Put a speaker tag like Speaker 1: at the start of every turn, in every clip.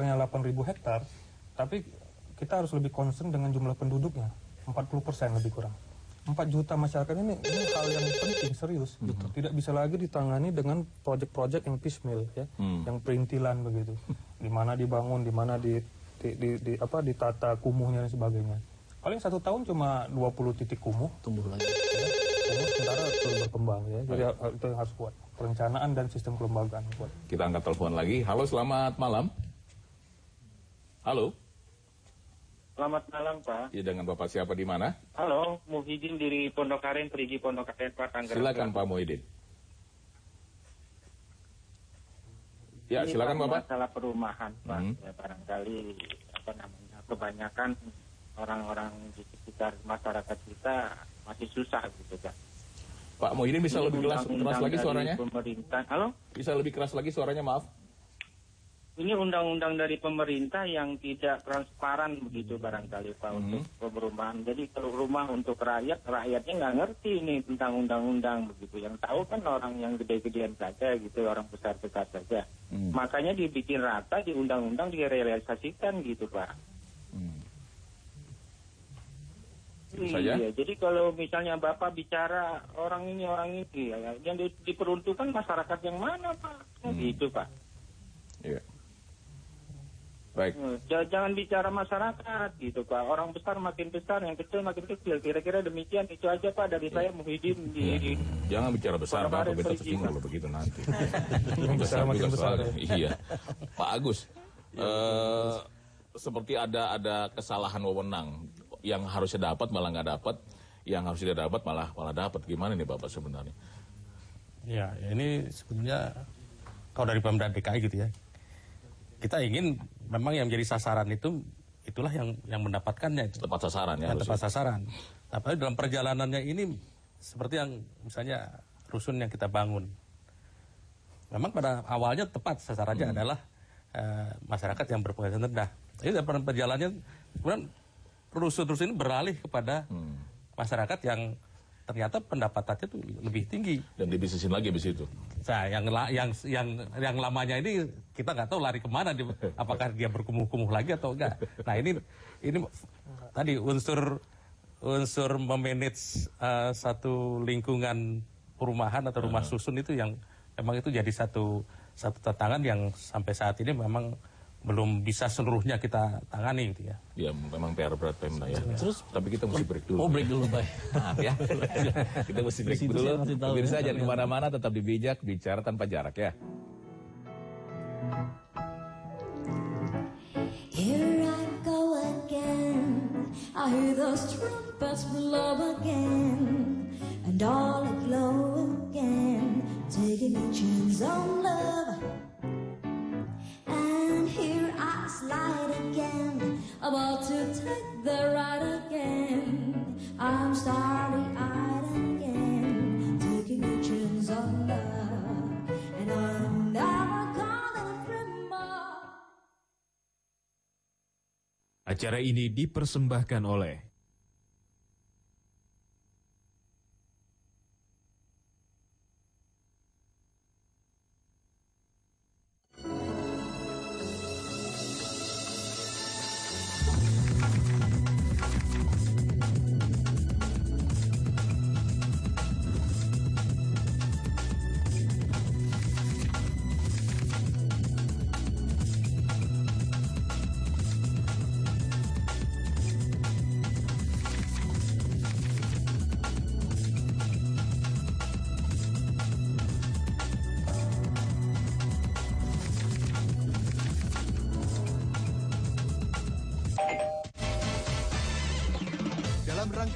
Speaker 1: hanya 8.000 hektar, tapi kita harus lebih concern dengan jumlah penduduknya, 40% lebih kurang. 4 juta masyarakat ini hal yang penting, serius. Tidak bisa lagi ditangani dengan proyek-proyek yang piecemeal, ya, yang perintilan begitu. Di mana dibangun, di mana ditata kumuhnya dan sebagainya. Paling 1 tahun cuma 20 titik kumuh.
Speaker 2: Tumbuh lagi.
Speaker 1: Ya, kumuh sementara terus berkembang, ya. Jadi itu yang harus kuat. Perencanaan dan sistem kelembagaan kuat.
Speaker 3: Kita angkat telepon lagi. Halo, selamat malam. Halo.
Speaker 4: Selamat malam, Pak.
Speaker 3: Ya, dengan Bapak siapa di mana?
Speaker 4: Halo, Muhyiddin dari Pondok Aren, Perigi Pondok Aren, Pak, Tangerang.
Speaker 3: Silakan Pak Muhyiddin. Ya,
Speaker 4: ini
Speaker 3: silakan Bapak.
Speaker 4: Masalah perumahan, Pak. Ya, barangkali kebanyakan orang-orang di sekitar masyarakat kita masih susah gitu, Pak.
Speaker 3: Pak Muhyiddin bisa lebih keras lagi suaranya?
Speaker 4: Pemerintah. Halo?
Speaker 3: Bisa lebih keras lagi suaranya, maaf.
Speaker 4: Ini undang-undang dari pemerintah yang tidak transparan begitu barangkali, Pak, untuk perumahan. Jadi kalau rumah untuk rakyatnya nggak ngerti ini tentang undang-undang begitu. Yang tahu kan orang yang gede-gedean saja gitu, orang besar-besar saja. Makanya dibikin rata di undang-undang direalisasikan gitu, Pak. Iya, jadi kalau misalnya Bapak bicara orang ini ya, yang diperuntukkan masyarakat yang mana, Pak? Gitu, Pak.
Speaker 3: Iya. Baik.
Speaker 4: Jangan bicara masyarakat gitu, Pak. Orang besar makin besar, yang kecil makin kecil. Kira-kira demikian. Itu aja, Pak, dari saya Muhyiddin di
Speaker 3: Jangan bicara besar, Pak. Kita tersinggung kalau begitu nanti.
Speaker 1: Besar makin besar.
Speaker 3: Iya. Pak Agus, seperti ada kesalahan wewenang yang harusnya dapat malah nggak dapat, yang harus tidak dapat malah dapat. Gimana nih Bapak sebenarnya?
Speaker 2: Ya, ini sebenarnya kalau dari Pemda DKI gitu ya, kita ingin memang yang menjadi sasaran itulah yang mendapatkannya.
Speaker 3: Tepat sasaran ya.
Speaker 2: Tepat sasaran. Tapi dalam perjalanannya ini seperti yang misalnya rusun yang kita bangun. Memang pada awalnya tepat sasarannya adalah masyarakat yang berpenghasilan rendah. Jadi dalam perjalanannya kemudian rusun-rusun ini beralih kepada masyarakat yang ternyata pendapatannya itu lebih tinggi
Speaker 3: dan dibisnisin lagi di situ.
Speaker 2: Nah, yang lamanya ini kita nggak tahu lari kemana, apakah dia berkumuh-kumuh lagi atau enggak. Nah ini tadi unsur memanage satu lingkungan perumahan atau rumah susun itu yang memang itu jadi satu tantangan yang sampai saat ini memang belum bisa seluruhnya kita tangani gitu ya.
Speaker 3: Ya memang PR berat Pemda ya. Terus tapi kita mesti break dulu.
Speaker 2: Oh break dulu baik.
Speaker 3: Maaf ya. Kita mesti break dulu. Pemirsa jangan kemana-mana, tetap di Bijak Bicara Tanpa Jarak ya.
Speaker 5: Here I go again, I hear those trumpets blow again, and all aglow again, taking a chance on love. And here I slide again, about to take the ride again. I'm starry-eyed again, taking a chance on love, and I'm never gonna dream more.
Speaker 6: Acara ini dipersembahkan oleh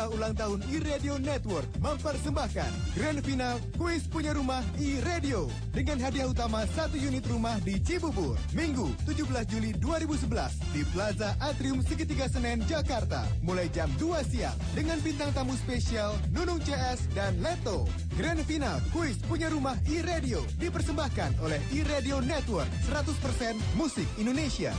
Speaker 7: ulang tahun iRadio Network mempersembahkan Grand Final Kuis Punya Rumah iRadio dengan hadiah utama 1 unit rumah di Cibubur, Minggu 17 Juli 2011 di Plaza Atrium Segitiga Senen, Jakarta, mulai jam 2 siang dengan bintang tamu spesial Nunung CS dan Leto. Grand Final Kuis Punya Rumah iRadio dipersembahkan oleh iRadio Network, 100% musik Indonesia.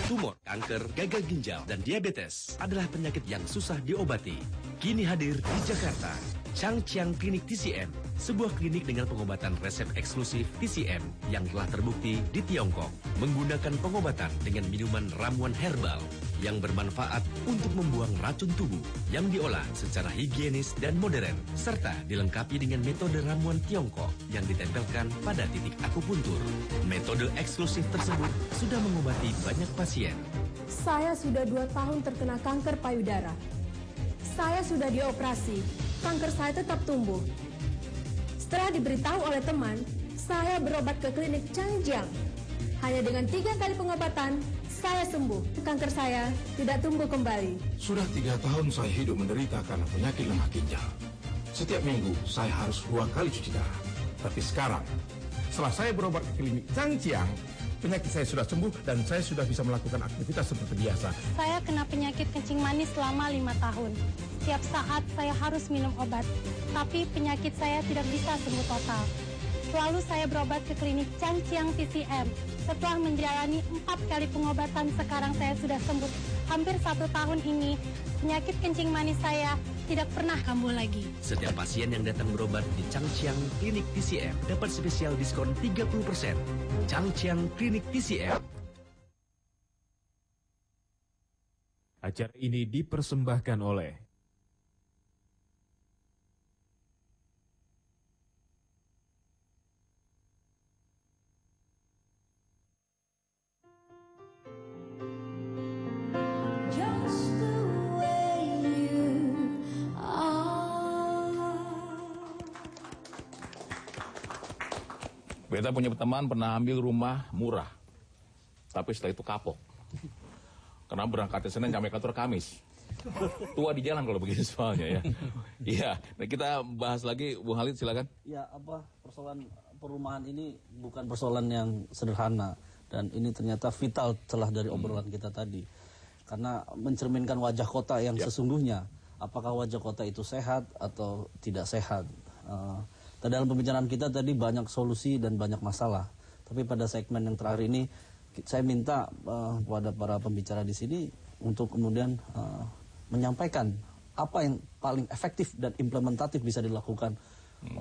Speaker 8: Tumor, kanker, gagal ginjal, dan diabetes adalah penyakit yang susah diobati. Kini hadir di Jakarta. Changjiang Klinik TCM, sebuah klinik dengan pengobatan resep eksklusif TCM yang telah terbukti di Tiongkok menggunakan pengobatan dengan minuman ramuan herbal yang bermanfaat untuk membuang racun tubuh yang diolah secara higienis dan modern serta dilengkapi dengan metode ramuan Tiongkok yang ditempelkan pada titik akupuntur. Metode eksklusif tersebut sudah mengobati banyak pasien.
Speaker 9: Saya sudah 2 tahun terkena kanker payudara. Saya sudah dioperasi, kanker saya tetap tumbuh. Setelah diberitahu oleh teman, saya berobat ke klinik Changjiang. Hanya dengan 3 kali pengobatan, saya sembuh. Kanker saya tidak tumbuh kembali.
Speaker 10: Sudah 3 tahun saya hidup menderita karena penyakit lemah ginjal. Setiap minggu saya harus 2 kali cuci darah. Tapi sekarang, setelah saya berobat ke klinik Changjiang, penyakit saya sudah sembuh dan saya sudah bisa melakukan aktivitas seperti biasa.
Speaker 11: Saya kena penyakit kencing manis selama 5 tahun. Setiap saat saya harus minum obat, tapi penyakit saya tidak bisa sembuh total. Selalu saya berobat ke klinik Changjiang TCM. Setelah menjalani 4 kali pengobatan, sekarang saya sudah sembuh. Hampir 1 tahun ini, penyakit kencing manis saya tidak pernah kambuh lagi.
Speaker 8: Setiap pasien yang datang berobat di Changjiang Klinik TCM dapat spesial diskon 30%. Changjiang Klinik TCM.
Speaker 6: Acara ini dipersembahkan oleh
Speaker 5: Just the way you are.
Speaker 3: Beta punya teman pernah ambil rumah murah, tapi setelah itu kapok. Karena berangkatnya Senin sampai kantor Kamis. Tua di jalan kalau begitu soalnya ya. Iya, nah kita bahas lagi, Bung Halid silakan.
Speaker 12: Ya, persoalan perumahan ini bukan persoalan yang sederhana dan ini ternyata vital celah dari obrolan kita tadi. Karena mencerminkan wajah kota yang sesungguhnya. Apakah wajah kota itu sehat atau tidak sehat? Dalam pembicaraan kita tadi banyak solusi dan banyak masalah. Tapi pada segmen yang terakhir ini saya minta kepada para pembicara di sini untuk kemudian menyampaikan apa yang paling efektif dan implementatif bisa dilakukan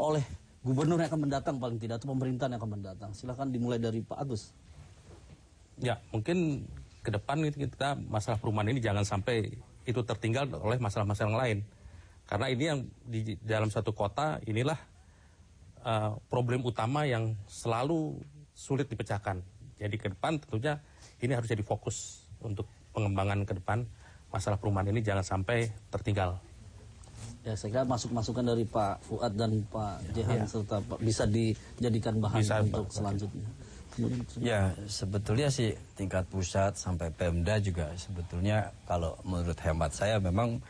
Speaker 12: oleh gubernur yang akan mendatang paling tidak atau pemerintahan yang akan mendatang. Silakan dimulai dari Pak Agus.
Speaker 2: Ya, mungkin ke depan kita masalah perumahan ini jangan sampai itu tertinggal oleh masalah-masalah yang lain. Karena ini yang di dalam satu kota inilah problem utama yang selalu sulit dipecahkan. Jadi ke depan tentunya ini harus jadi fokus untuk pengembangan ke depan. Masalah perumahan ini jangan sampai tertinggal.
Speaker 12: Ya, saya kira masukan dari Pak Fuad dan Pak Jehan serta Pak bisa dijadikan bahan untuk selanjutnya.
Speaker 13: Ya, sebetulnya sih tingkat pusat sampai Pemda juga sebetulnya kalau menurut hemat saya memang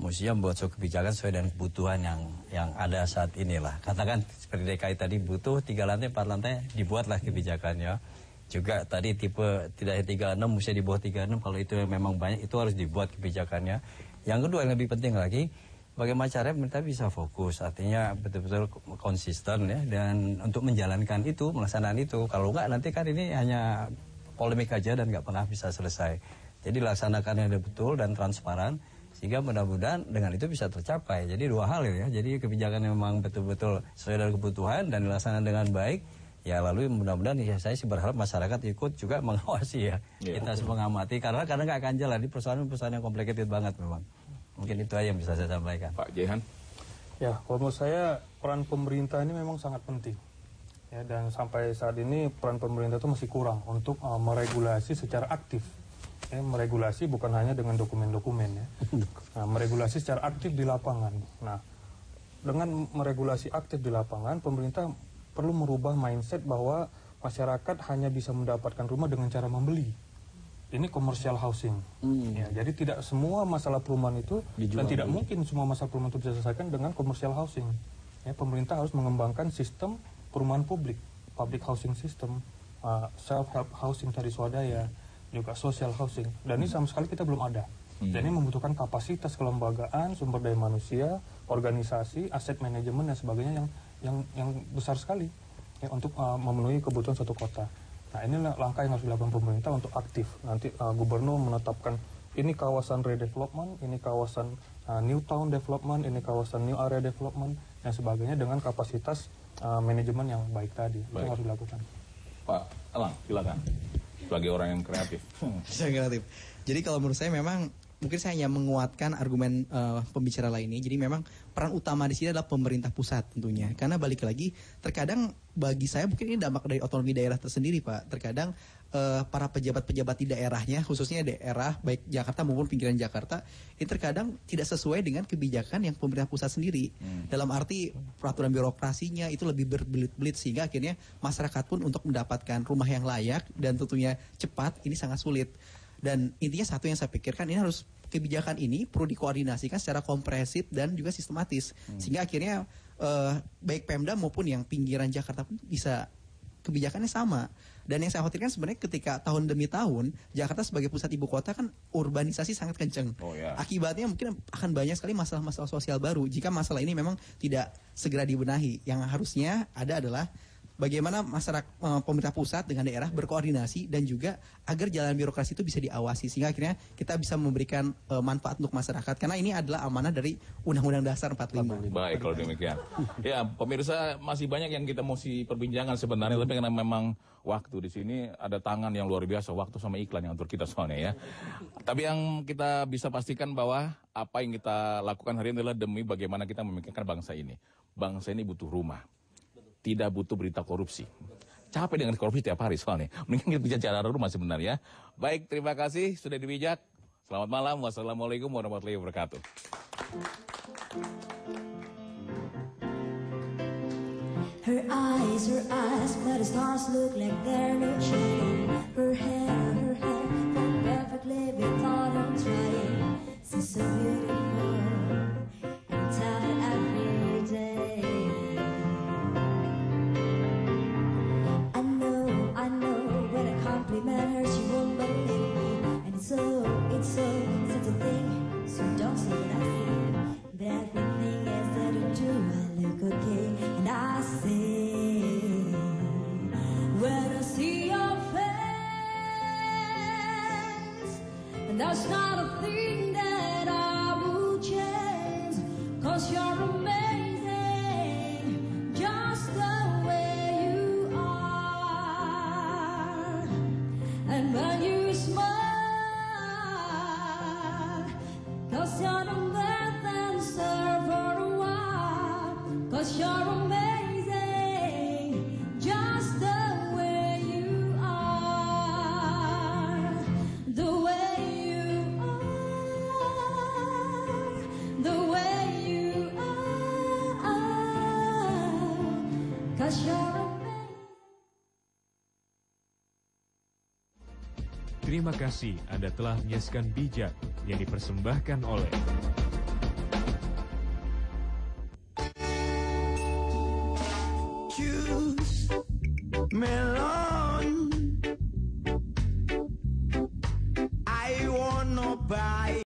Speaker 13: mestinya membuat suatu kebijakan sesuai dengan kebutuhan yang ada saat inilah. Katakan seperti DKI tadi butuh 3 lantai, 4 lantai, dibuatlah kebijakannya. Juga tadi tipe tidak 36 mesti di bawah 36, kalau itu memang banyak itu harus dibuat kebijakannya. Yang kedua yang lebih penting lagi, bagaimana caranya pemerintah bisa fokus, artinya betul-betul konsisten ya, dan untuk menjalankan itu, melaksanakan itu. Kalau enggak nanti kan ini hanya polemik aja dan nggak pernah bisa selesai. Jadi laksanakan yang betul dan transparan, sehingga mudah-mudahan dengan itu bisa tercapai. Jadi 2 hal ya, jadi kebijakan yang memang betul-betul sesuai dengan kebutuhan dan dilaksanakan dengan baik. Ya lalu mudah-mudahan ya saya sih berharap masyarakat ikut juga mengawasi ya. Kita semua mengamati karena nggak akan jalan. Ini persoalan yang complicated banget memang. Mungkin itu aja yang bisa saya sampaikan.
Speaker 3: Pak Jehan.
Speaker 1: Ya, kalau menurut saya peran pemerintah ini memang sangat penting. Ya, dan sampai saat ini peran pemerintah itu masih kurang untuk meregulasi secara aktif. Ya, meregulasi bukan hanya dengan dokumen-dokumen ya. Nah, meregulasi secara aktif di lapangan. Nah, dengan meregulasi aktif di lapangan, pemerintah perlu merubah mindset bahwa masyarakat hanya bisa mendapatkan rumah dengan cara membeli. Ini commercial housing. Ya, jadi tidak semua masalah perumahan itu dijual, dan tidak mungkin semua masalah perumahan itu bisa diselesaikan dengan commercial housing. Ya, pemerintah harus mengembangkan sistem perumahan publik, public housing system, self-help housing dari swadaya, juga social housing. Dan ini sama sekali kita belum ada. Dan ini membutuhkan kapasitas kelembagaan, sumber daya manusia, organisasi, aset manajemen dan sebagainya yang besar sekali ya, untuk memenuhi kebutuhan suatu kota. Nah, inilah langkah yang harus dilakukan pemerintah untuk aktif. Nanti gubernur menetapkan ini kawasan redevelopment, ini kawasan new town development, ini kawasan new area development, dan sebagainya dengan kapasitas manajemen yang baik tadi. Itu harus dilakukan.
Speaker 3: Pak Elang, silakan. Sebagai orang yang kreatif.
Speaker 14: Saya kreatif. Jadi kalau menurut saya memang mungkin saya hanya menguatkan argumen pembicara lainnya. Jadi memang peran utama di sini adalah pemerintah pusat tentunya. Karena balik lagi, terkadang bagi saya mungkin ini dampak dari otonomi daerah tersendiri, Pak. Terkadang para pejabat-pejabat di daerahnya, khususnya daerah baik Jakarta maupun pinggiran Jakarta, ini terkadang tidak sesuai dengan kebijakan yang pemerintah pusat sendiri. Dalam arti peraturan birokrasinya itu lebih berbelit-belit sehingga akhirnya masyarakat pun untuk mendapatkan rumah yang layak dan tentunya cepat ini sangat sulit. Dan intinya satu yang saya pikirkan, ini harus kebijakan ini perlu dikoordinasikan secara komprehensif dan juga sistematis. Sehingga akhirnya baik Pemda maupun yang pinggiran Jakarta pun bisa kebijakannya sama. Dan yang saya khawatirkan sebenarnya ketika tahun demi tahun Jakarta sebagai pusat ibu kota kan urbanisasi sangat kenceng. Akibatnya mungkin akan banyak sekali masalah-masalah sosial baru jika masalah ini memang tidak segera dibenahi. Yang harusnya ada adalah bagaimana masyarakat pemerintah pusat dengan daerah berkoordinasi dan juga agar jalan birokrasi itu bisa diawasi sehingga akhirnya kita bisa memberikan manfaat untuk masyarakat karena ini adalah amanah dari Undang-Undang Dasar 45.
Speaker 3: Baik kalau demikian. Ya, pemirsa masih banyak yang kita mesti perbincangan sebenarnya tapi karena memang waktu di sini ada tangan yang luar biasa, waktu sama iklan yang atur kita soalnya ya. Tapi yang kita bisa pastikan bahwa apa yang kita lakukan hari ini adalah demi bagaimana kita memikirkan bangsa ini. Bangsa ini butuh rumah. Tidak butuh berita korupsi. Capek dengan korupsi tiap hari soalnya. Mending kita bicara rumah sebenarnya. Baik, terima kasih sudah dibijak. Selamat malam. Wassalamualaikum warahmatullahi wabarakatuh.
Speaker 5: Her eyes, but the stars look like they're not shining. Her hair, perfectly without her trying. She's so beautiful, and tell her every day. I know, when I compliment her, she won't believe me. And it's so, such a thing, so don't say what I see. But everything is that you do, I look okay. And I say, when I see your face, and that's not a thing that I would change. Cause you're amazing, just the way you are. And when you smile, cause you're the best answer for a while. Cause you're amazing, just the way you are. The way you are, the way you are. Cause you're
Speaker 6: Terima kasih Anda telah menyaksikan Bijak yang dipersembahkan oleh
Speaker 15: Choose melody.